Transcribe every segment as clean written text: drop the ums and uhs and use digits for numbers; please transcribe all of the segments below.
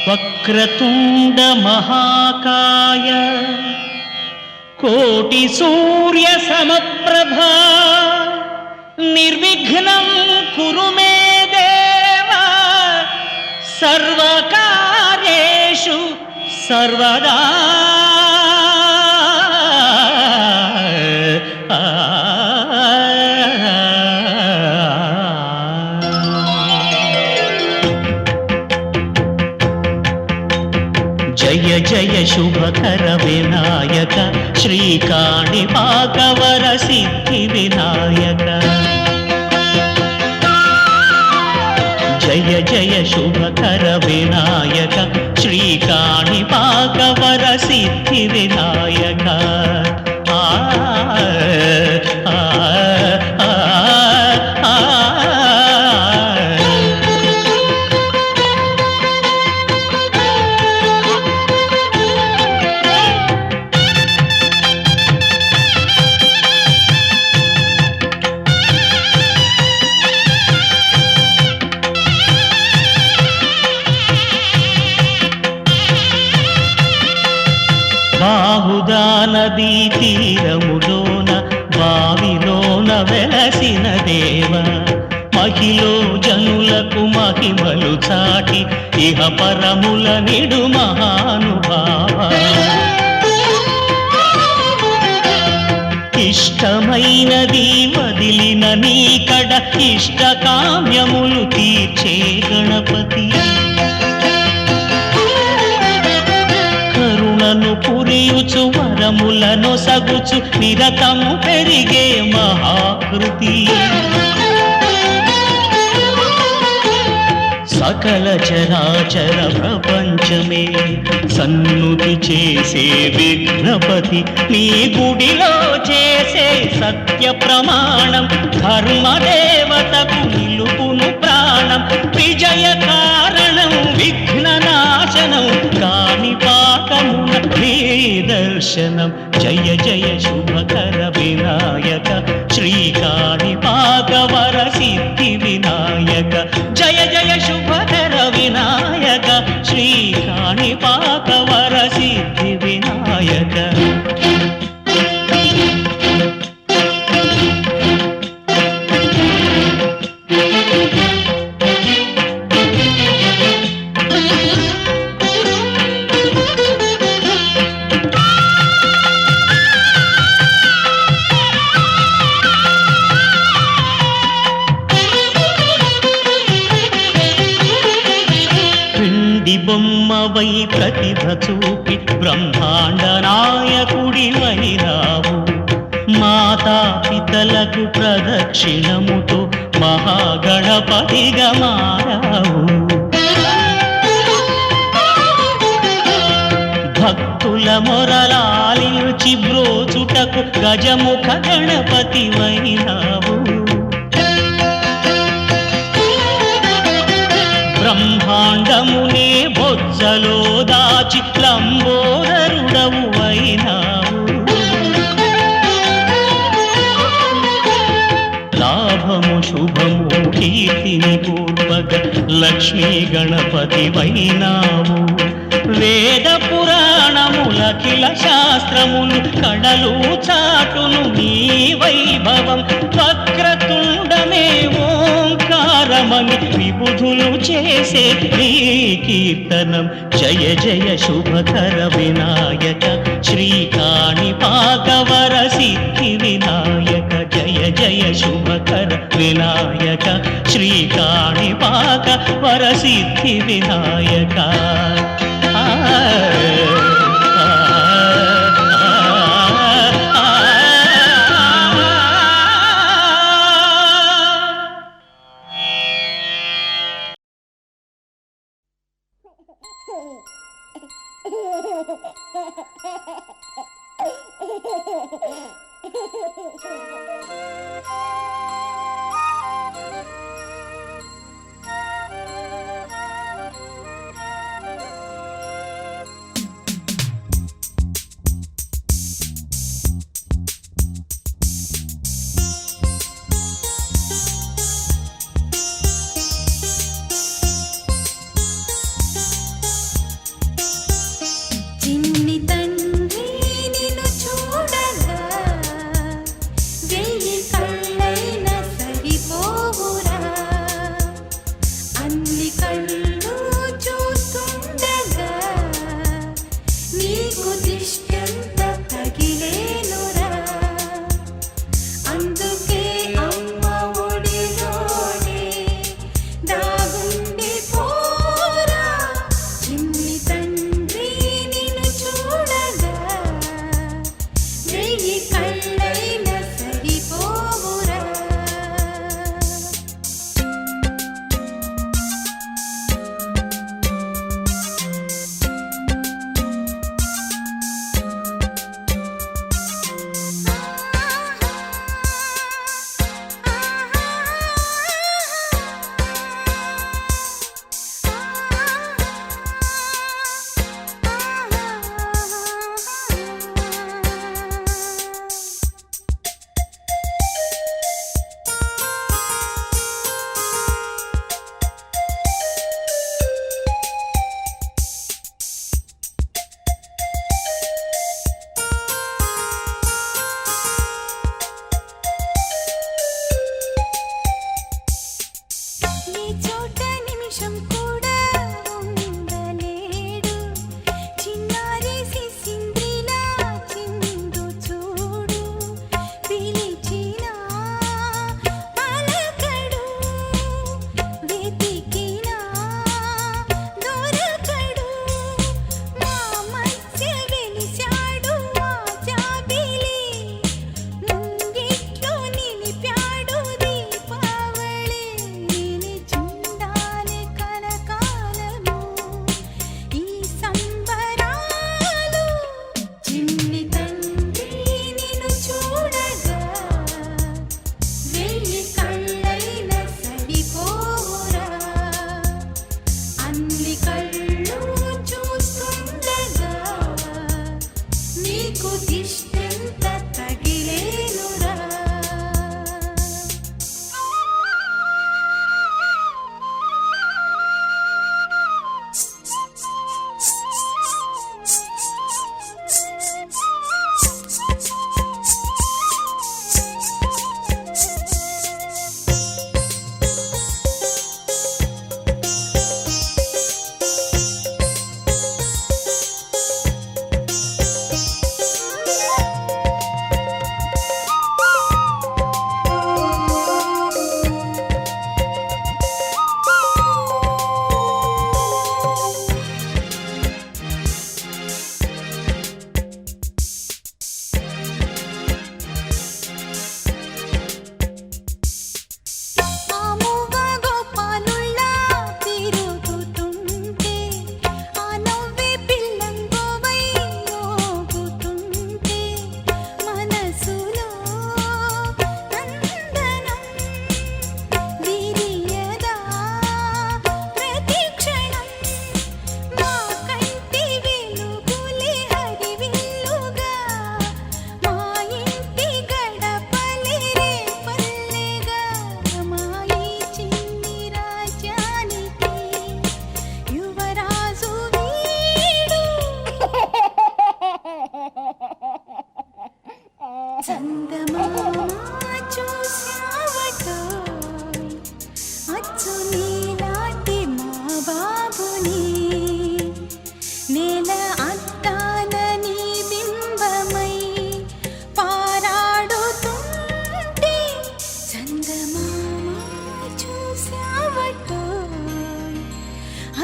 వక్రతుండ మహాకాయ కోటి సూర్య సమప్రభా నిర్విఘ్నం కురు మే దేవ సర్వకార్యేషు సర్వదా. జయ జయ శుభకర వినాయక శ్రీకాణిపాకవర సిద్ధి వినాయక. జయ జయ శుభకర వినాయక శ్రీకాణిపాకవర సిద్ధి వినాయక. బాహుదా నదీ తీరములోన బావిలోన వెలసిన దేవ మహిలో జనులకు మహిమలు చాటి ఇహ పరముల నిడు మహానుభావ. ఇష్టమైనది వదిలిన నీకడ ఇష్ట కామ్యములు తీర్చే గణపతి. కరుణను పురియుచు వరములను సగుచు నిరతము పెరిగే మహాకృతి. సకల చరాచర ప్రపంచమే సన్నుతి చేసే విఘ్నపతి. నీ గుడిలో చేసే సత్య ప్రమాణం ధర్మదేవతకు నిలుపును ప్రాణం. విజయ కారణం విఘ్న నాశనం కాణిపాకమున నీ దర్శనం. జయ జయ శుభకర వినాయక శ్రీకాణిపాకవర సిద్ధి వినాయక. జయ జయ శుభకర వినాయక శ్రీకాణిపాకవర సిద్ధి వినాయక. బొమ్మవై ప్రతిభ చూపి బ్రహ్మాండ నాయకుడివైనావు. మాతా పితలకు ప్రదక్షిణముతో మహాగణపతిగా మారావు. భక్తుల మొరలాలించి బ్రోచుటకు గజముఖ గణపతివైనావు. బ్రహ్మాండమునే బొజ్జలో దాచి లంబోదరుడవు అయినావు. లాభము శుభము కీర్తిని పూర్వక లక్ష్మీ గణపతివైనావు. వేద పురాణములఖిల శాస్త్రములు కడలు చాటును నీ వైభవం. వక్రతుండమే ఓంకారమని విబుధులు చేసే నీ కీర్తనం. జయ జయ శుభకర వినాయక శ్రీకాణిపాకవర సిద్ధి వినాయక. జయ జయ శుభకర వినాయక శ్రీకాణిపాకవర సిద్ధి వినాయక. నిమిషం కూడా ఉండలేడు చిన్నారి సిసింద్రిలా చిందు చూడు పిలిచినా పలకడు వెతికినా దొరకడు మా మధ్య వెలిశాడు ఆ జాబిలి ముంగిట్లో నిలిపాడు దీపావళి నిలిచుండాలి కలకాలము ఈ సంబరాలు చిన్ని తండ్రి నిన్ను చూడగా వెయ్యి కళ్ళైన సరిపోరా అన్ని కళ్ళు చూస్తుండగా నీకు దిష్టెంత తగిలేనురా ఆముగా గోపాలుల్లా తిరుగుతుంటే ఆ నవ్వే పిల్లంగోవై మోగుతుంటే మనసులో నందనం విరియదా ప్రతి క్షణం మా కంటి వెలుగులే హరివిల్లుగా మా ఇంటి గడపలే రేపల్లెగా మా ఈ చిన్ని రాజ్యానికి యువరాజు వీడు చందమామ చూశావటోయ్ అచ్చు నీలాంటి మా బాబుని నేల అద్దాన నీ బింబమై పారాడుతుంటే చందమామ చూశావటోయ్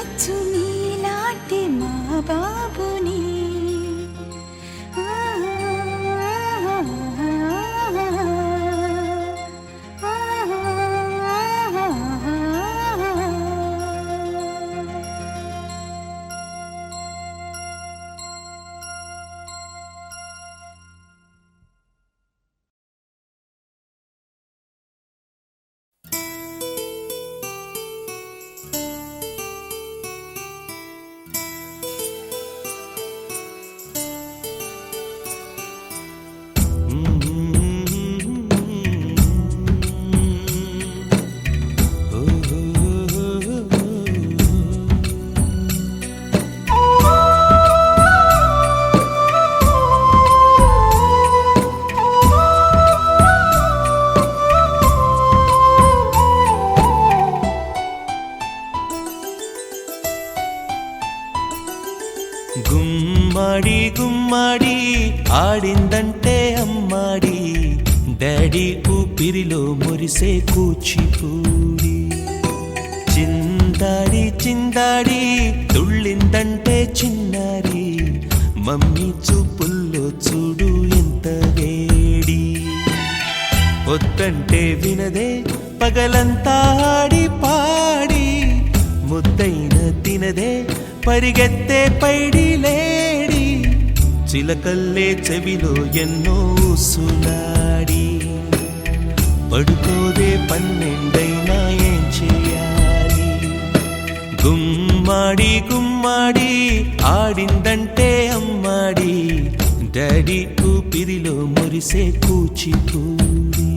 అచ్చు నీలాంటి మా బాబుని గుమ్మడి గుమ్మడి ఆడిందంటే అమ్మాడి డాడీ ఊపిరిలో మురిసే కూచిపూడి చిందాడి చిందాడి తుళ్ళిందంటే చిన్నారి మమ్మీ చూపుల్లో చూడు ఎంత వేడి వద్దంటే వినదే పగలంతా ఆడి పాడి ముద్దైన తినదే పరిగెత్తే పైడి లేడి చిలకల్లే చెవిలో ఎన్నో సులాడి పడుకోదే పన్నెండైనా ఏం చేయాలి గుమ్మాడి గుమ్మాడి ఆడిందంటే అమ్మాడి డాడీ ఊపిరిలో మురిసే కూచిపూడి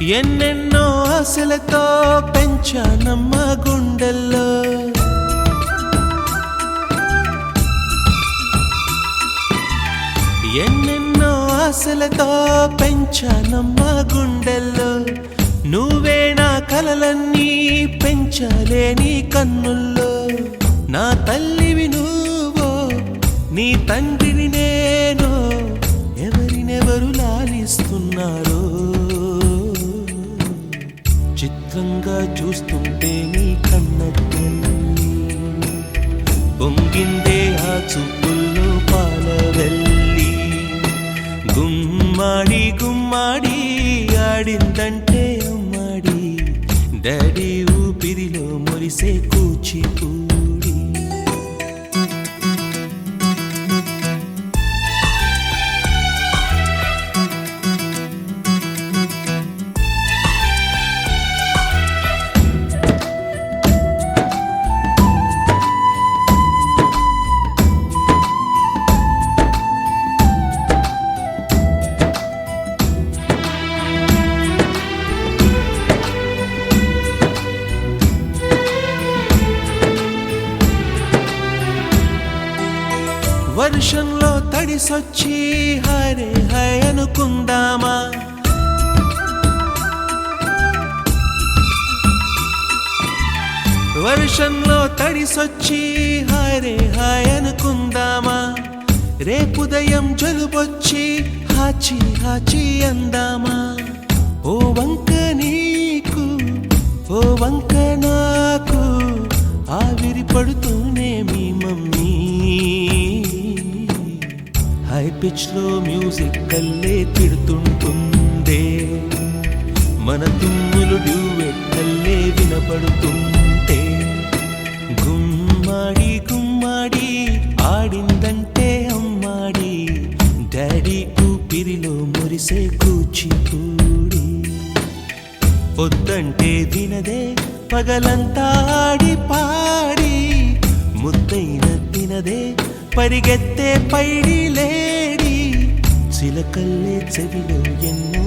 ఎన్నెన్నో ఆశలతో పెంచానమ్మ గుండెల్లో, ఎన్నెన్నో ఆశలతో పెంచానమ్మ గుండెల్లో, నువ్వే నా కలలన్నీ పెంచాలే నీ కన్నుల్లో. నా తల్లివి నువ్వో నీ తండ్రిని నేను, ఎవరినెవరు లాలిస్తున్నారో చిత్రంగా చూస్తుంటే నీ కన్న తల్లి. పొంగిందే ఆ చూపుల్లో పాలవెల్లి, గుమ్మాడి గుమ్మాడి ఆడిందంటే అమ్మాడి, డాడీ ఊపిరిలో మురిసే కూచిపూడి. వర్షంలో తడిసొచ్చి హరే హై అనుకుందామా, వర్షంలో తడిసొచ్చి హరే హై అనుకుందామా, రేపుదయం జలుబొచ్చి హాచి హాచి అందామా. ఓ వంక నీకు ఓ వంక నాకు ఆవిరి పడుతూనే మీ మమ్మీ, హై పిచ్ లో మ్యూజిక్ కల్లే తిడుతుంటుందే, మన తుమ్ములు డ్యూయెట్ కల్లే వినపడుతుంటే. గుమ్మాడి గుమ్మాడి ఆడిందంటే అమ్మాడి, డాడీ ఊపిరిలో మురిసే కూచిపూడి. పొద్దంటే వినదే పగలంతా ఆడి పాడి, ముద్దైన తినదే పరిగెత్తే పైడి లేడి, చిలకల్లే చెవిలో ఎన్నో